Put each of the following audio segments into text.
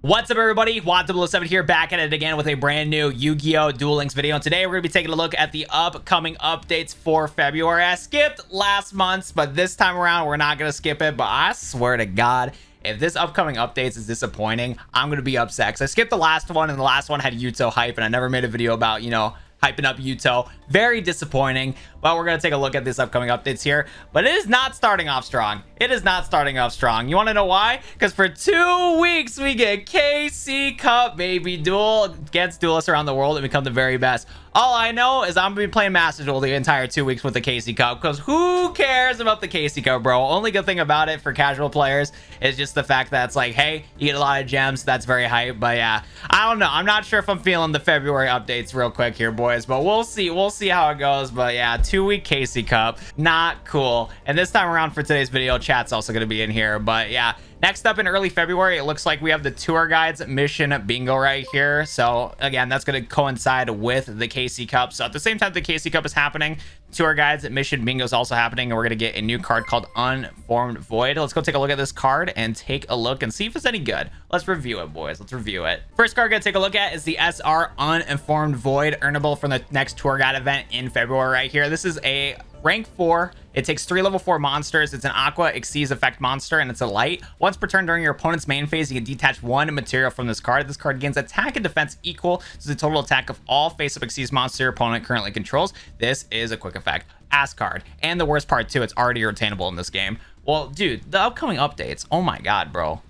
What's up, everybody? Duel here, back at it again with a brand new Yu-Gi-Oh! Duel Links video. And today we're going to be taking a look at the upcoming updates for February. I skipped last month's, but this time around we're not going to skip it. But I swear to God, if this upcoming updates is disappointing, I'm going to be upset. Because I skipped the last one, and the last one had Yuto hype, and I never made a video about, hyping up Yuto. Very disappointing. But we're going to take a look at this upcoming updates here. But it is not starting off strong. It is not starting off strong. You want to know why? Because for 2 weeks we get KC Cup, baby. Duel against duelists around the world and become the very best. All I know is I'm going to be playing Master Duel the entire 2 weeks with the KC Cup, because who cares about the KC Cup, bro? Only good thing about it for casual players is just the fact that it's like, hey, you get a lot of gems. That's very hype. But yeah, I don't know. I'm not sure if I'm feeling the February updates real quick here, boys, but we'll see. We'll see how it goes. But yeah, 2-week KC Cup. Not cool. And this time around for today's video, chat's also going to be in here. But yeah, next up in early February, it looks like we have the Tour Guides mission bingo right here. So again, that's going to coincide with the KC Cup. So at the same time the KC Cup is happening, Tour Guides mission bingo is also happening, and we're going to get a new card called Unformed Void. Let's go take a look at this card and take a look and see if it's any good. Let's review it, boys. Let's review it. First card we're going to take a look at is the SR Uninformed Void, earnable from the next Tour Guide event in February right here. This is a rank 4. It takes 3 level 4 monsters. It's an Aqua Exceeds effect monster, and it's a light. Once per turn during your opponent's main phase, you can detach 1 material from this card. This card gains attack and defense equal to the total attack of all face-up Exceeds monster your opponent currently controls. This is a quick effect. Ass card. And the worst part too, it's already retainable in this game. Well, dude, the upcoming updates. Oh my God, bro.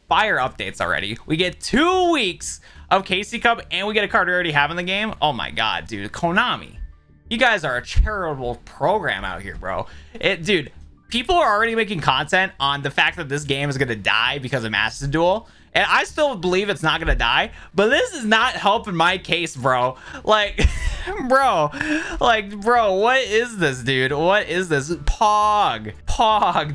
Fire updates already. We get 2 weeks of KC Cup, and we get a card we already have in the game. Oh my God, dude. Konami, you guys are a charitable program out here, bro. Dude, people are already making content on the fact that this game is going to die because of Master Duel. And I still believe it's not going to die. But this is not helping my case, bro. Like, bro, what is this, dude? What is this? Pog,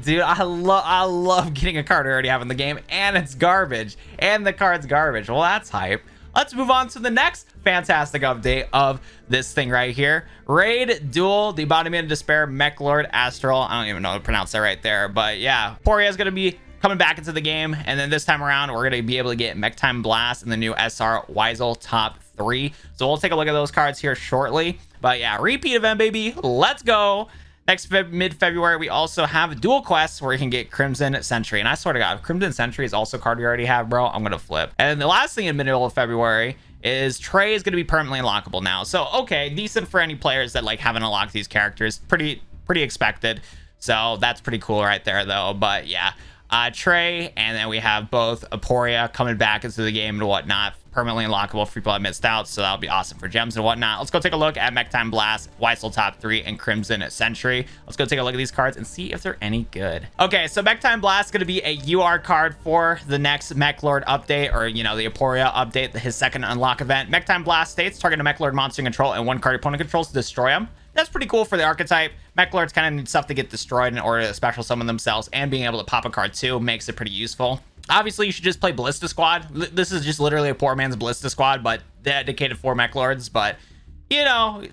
dude. I love getting a card I already have in the game. And it's garbage. And the card's garbage. Well, that's hype. Let's move on to the next fantastic update of this thing right here. Raid Duel, the Embodiment of Despair, Mech Lord Astral. I don't even know how to pronounce that right there. But yeah, Poria is going to be coming back into the game. And then this time around, we're going to be able to get Mech Time Blast and the new SR Weisel Top 3. So we'll take a look at those cards here shortly. But yeah, repeat event, baby. Let's go. Next mid-February, we also have Dual Quests where you can get Crimson Sentry. And I swear to God, if Crimson Sentry is also a card we already have, bro, I'm going to flip. And the last thing in middle of February is Trey is going to be permanently unlockable now. So, okay, decent for any players that like haven't unlocked these characters. Pretty expected. So that's pretty cool right there, though. But yeah, Trey, and then we have both Aporia coming back into the game and whatnot. Permanently unlockable for people that missed out, so that'll be awesome for gems and whatnot. Let's go take a look at Mech Time Blast, Weisel Top 3, and Crimson Sentry. Let's go take a look at these cards and see if they're any good. Okay, so Mech Time Blast is going to be a UR card for the next Mech Lord update, or, the Aporia update, his second unlock event. Mech Time Blast states, target a Mech Lord monster you control and 1 card opponent controls to destroy him. That's pretty cool for the archetype. Mech Lords kind of need stuff to get destroyed in order to special summon themselves, and being able to pop a card too makes it pretty useful. Obviously, you should just play Ballista Squad. This is just literally a poor man's Ballista Squad, but dedicated for Mech Lords. But,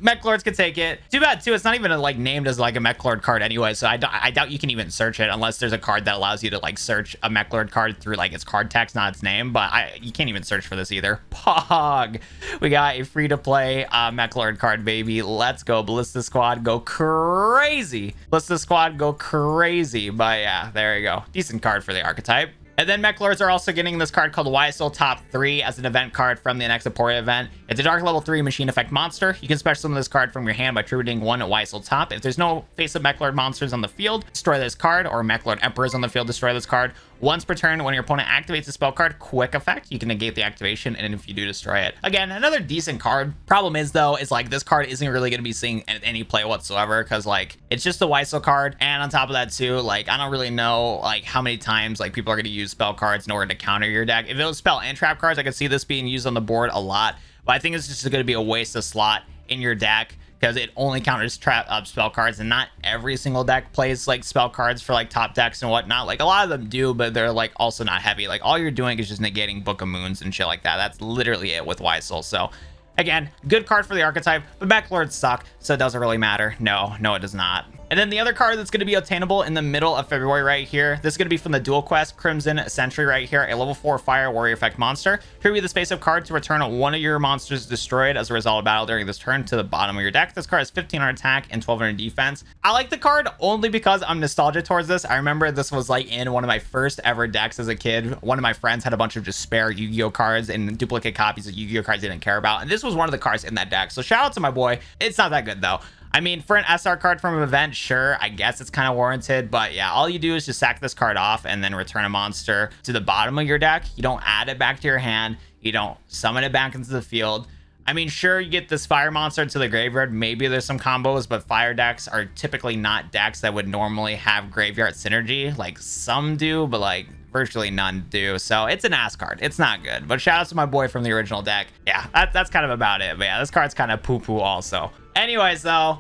Mech Lords can take it. Too bad, too. It's not even named as a Mech Lord card anyway, so I doubt you can even search it unless there's a card that allows you to search a Mech Lord card through its card text, not its name. But you can't even search for this either. Pog. We got a free-to-play Mech Lord card, baby. Let's go. Ballista Squad, go crazy. Ballista Squad, go crazy. But yeah, there you go. Decent card for the archetype. And then Mech Lords are also getting this card called Weisel Top 3 as an event card from the next Aporia event. It's a Dark Level 3 machine effect monster. You can special summon this card from your hand by tributing 1 Weisel Top. If there's no face-up Mech Lord monsters on the field, destroy this card, or Mech Lord Emperors on the field, destroy this card. Once per turn, when your opponent activates a spell card, quick effect, you can negate the activation, and if you do, destroy it. Again, another decent card. Problem is, though, is this card isn't really going to be seeing any play whatsoever, because it's just the Weisel card, and on top of that too, I don't really know how many times people are going to use spell cards in order to counter your deck. If it was spell and trap cards, I could see this being used on the board a lot, but I think it's just going to be a waste of slot in your deck, because it only counters spell cards, and not every single deck plays spell cards for top decks and whatnot. A lot of them do, but they're also not heavy. All you're doing is just negating Book of Moons and shit like that. That's literally it with Weisel. So again, good card for the archetype, but Mech Lords suck, so it doesn't really matter. No, it does not. And then the other card that's going to be obtainable in the middle of February right here, this is going to be from the Duel Quest Crimson Sentry right here, a level 4 Fire Warrior Effect monster. Tribute this face-up card to return one of your monsters destroyed as a result of battle during this turn to the bottom of your deck. This card has 1500 attack and 1200 defense. I like the card only because I'm nostalgic towards this. I remember this was like in one of my first ever decks as a kid. One of my friends had a bunch of just spare Yu-Gi-Oh cards and duplicate copies of Yu-Gi-Oh cards he didn't care about, and this was one of the cards in that deck. So shout out to my boy. It's not that good though. I mean, for an SR card from an event, sure, I guess it's kind of warranted, but yeah, all you do is just sack this card off and then return a monster to the bottom of your deck. You don't add it back to your hand. You don't summon it back into the field. I mean, sure, you get this fire monster to the graveyard. Maybe there's some combos, but fire decks are typically not decks that would normally have graveyard synergy. Like some do, but like virtually none do. So it's an ass card. It's not good, but shout out to my boy from the original deck. Yeah, that's kind of about it. But yeah, this card's kind of poo-poo also. Anyways, though,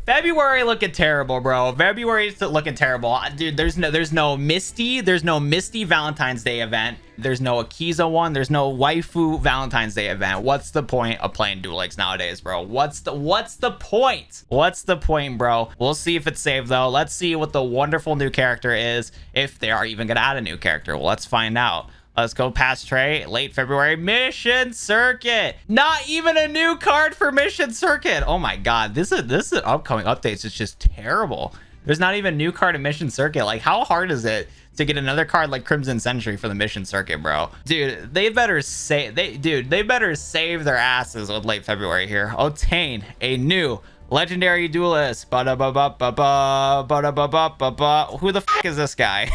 February looking terrible, bro. February's looking terrible, dude. There's no Misty Valentine's Day event. There's no Akiza one. There's no waifu Valentine's Day event. What's the point of playing Duel Links nowadays, bro? What's the point? What's the point, bro? We'll see if it's saved though. Let's see what the wonderful new character is, if they are even gonna add a new character. Well, let's find out. Let's go past Trey. Late February. Mission Circuit. Not even a new card for Mission Circuit. Oh my god. This is upcoming updates. It's just terrible. There's not even a new card in Mission Circuit. Like, how hard is it to get another card like Crimson Sentry for the Mission Circuit, bro? Dude, they better save their asses with late February here. Obtain a new legendary duelist. Who the f is this guy?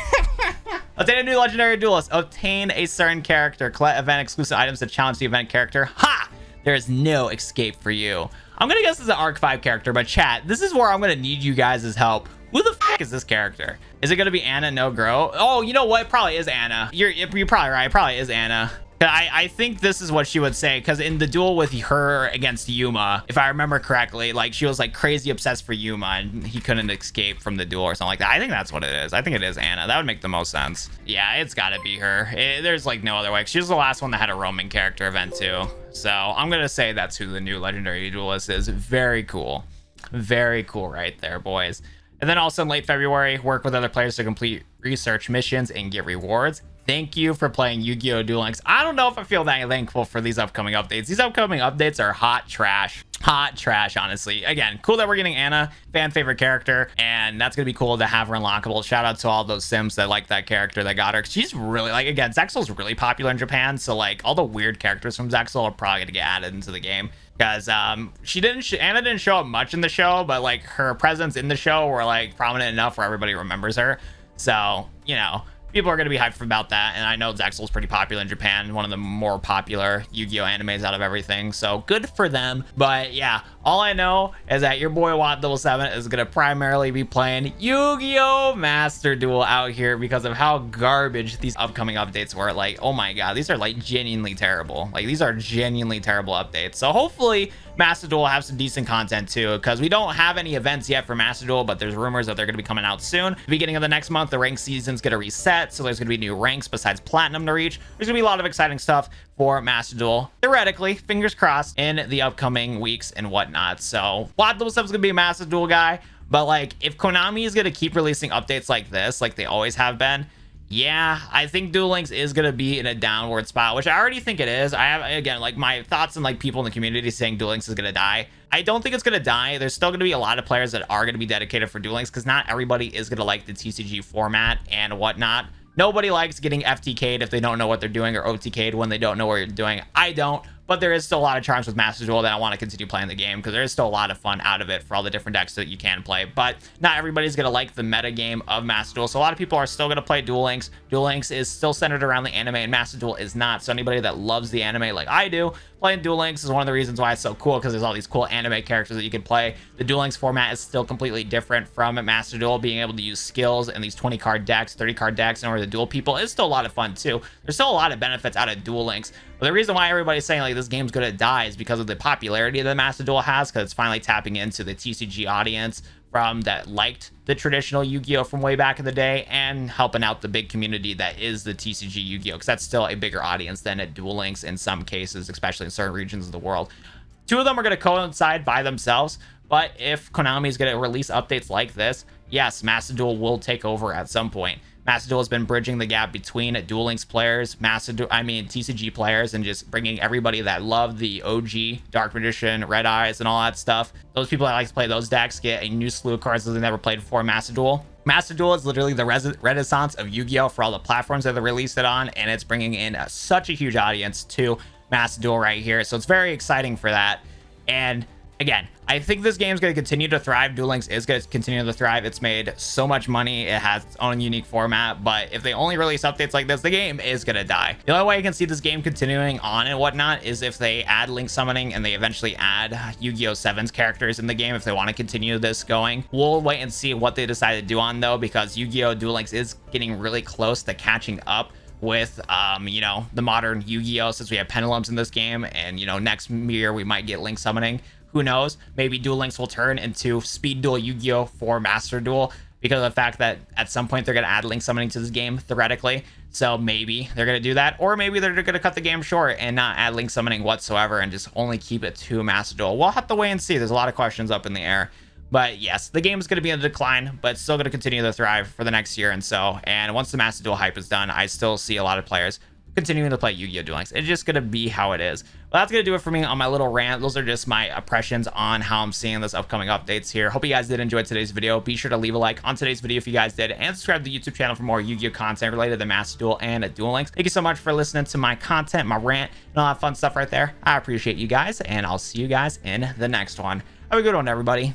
Obtain a new legendary duelist. Obtain a certain character. Collect event exclusive items to challenge the event character. Ha! There is no escape for you. I'm gonna guess this is an Arc 5 character, but chat, this is where I'm gonna need you guys' help. Who the f is this character? Is it gonna be Anna No Grow? Oh, you know what? It probably is Anna. You're probably right. It probably is Anna. I think this is what she would say, because in the duel with her against Yuma, if I remember correctly, like she was like crazy obsessed for Yuma and he couldn't escape from the duel or something like that. I think that's what it is. I think it is Anna. That would make the most sense. Yeah, it's got to be her. There's like no other way. She was the last one that had a roaming character event too. So I'm going to say that's who the new legendary duelist is. Very cool. Very cool right there, boys. And then also in late February, work with other players to complete research missions and get rewards. Thank you for playing Yu-Gi-Oh! Duel Links. I don't know if I feel that thankful for these upcoming updates. These upcoming updates are hot trash. Hot trash, honestly. Again, cool that we're getting Anna, fan favorite character, and that's gonna be cool to have her unlockable. Shout out to all those sims that like that character that got her. She's really, like, again, Zexal's really popular in Japan, so like all the weird characters from Zexal are probably gonna get added into the game. Because Anna didn't show up much in the show, but like her presence in the show were like prominent enough where everybody remembers her. So, you know, people are going to be hyped about that, and I know Zexal's pretty popular in Japan, one of the more popular Yu-Gi-Oh animes out of everything, so good for them. But yeah, all I know is that your boy Watt7 is going to primarily be playing Yu-Gi-Oh Master Duel out here because of how garbage these upcoming updates were. Like, oh my god, these are like genuinely terrible. Like, these are genuinely terrible updates. So hopefully Master Duel will have some decent content too, because we don't have any events yet for Master Duel, but there's rumors that they're going to be coming out soon. Beginning of the next month, the rank season's going to reset, so there's going to be new ranks besides Platinum to reach. There's going to be a lot of exciting stuff for Master Duel, theoretically, fingers crossed, in the upcoming weeks and whatnot. So Watt7 is going to be a Master Duel guy, but like if Konami is going to keep releasing updates like this, like they always have been, yeah, I think Duel Links is going to be in a downward spot, which I already think it is. I have, again, like my thoughts and like people in the community saying Duel Links is going to die. I don't think it's going to die. There's still going to be a lot of players that are going to be dedicated for Duel Links because not everybody is going to like the TCG format and whatnot. Nobody likes getting FTK'd if they don't know what they're doing, or OTK'd when they don't know what you're doing. I don't. But there is still a lot of charms with Master Duel that I want to continue playing the game because there is still a lot of fun out of it for all the different decks that you can play. But not everybody's going to like the meta game of Master Duel. So a lot of people are still going to play Duel Links. Duel Links is still centered around the anime and Master Duel is not. So anybody that loves the anime like I do, playing Duel Links is one of the reasons why it's so cool, because there's all these cool anime characters that you can play. The Duel Links format is still completely different from Master Duel. Being able to use skills and these 20 card decks, 30 card decks in order to duel people is still a lot of fun too. There's still a lot of benefits out of Duel Links. But the reason why everybody's saying like this game's going to die is because of the popularity that Master Duel has, because it's finally tapping into the TCG audience from that liked the traditional Yu-Gi-Oh from way back in the day, and helping out the big community that is the TCG Yu-Gi-Oh, because that's still a bigger audience than at Duel Links in some cases, especially in certain regions of the world. Two of them are going to coincide by themselves, But if Konami is going to release updates like this, yes, Master Duel will take over at some point. Master Duel has been bridging the gap between Duel Links players, TCG players, and just bringing everybody that love the OG Dark Magician, Red Eyes, and all that stuff. Those people that like to play those decks get a new slew of cards that they never played before Master Duel. Master Duel is literally the renaissance of Yu-Gi-Oh! For all the platforms that they released it on, and it's bringing in such a huge audience to Master Duel right here. So it's very exciting for that. And again, I think this game is going to continue to thrive. Duel Links is going to continue to thrive. It's made so much money. It has its own unique format, but if they only release updates like this, the game is going to die. The only way you can see this game continuing on and whatnot is if they add link summoning and they eventually add Yu-Gi-Oh! 7's characters in the game if they want to continue this going. We'll wait and see what they decide to do on though, because Yu-Gi-Oh! Duel Links is getting really close to catching up with you know, the modern Yu-Gi-Oh! Since we have pendulums in this game, and you know, next year we might get link summoning. Who knows? Maybe Duel Links will turn into Speed Duel Yu-Gi-Oh! For Master Duel because of the fact that at some point they're going to add link summoning to this game, theoretically. So maybe they're going to do that, or maybe they're going to cut the game short and not add link summoning whatsoever and just only keep it to Master Duel. We'll have to wait and see. There's a lot of questions up in the air. But yes, the game is going to be in decline, but it's still going to continue to thrive for the next year and so. And once the Master Duel hype is done, I still see a lot of players continuing to play Yu-Gi-Oh! Duel Links. It's just going to be how it is. Well, that's going to do it for me on my little rant. Those are just my impressions on how I'm seeing this upcoming updates here. Hope you guys did enjoy today's video. Be sure to leave a like on today's video if you guys did, and subscribe to the YouTube channel for more Yu-Gi-Oh! Content related to Master Duel and Duel Links. Thank you so much for listening to my content, my rant, and all that fun stuff right there. I appreciate you guys, and I'll see you guys in the next one. Have a good one, everybody.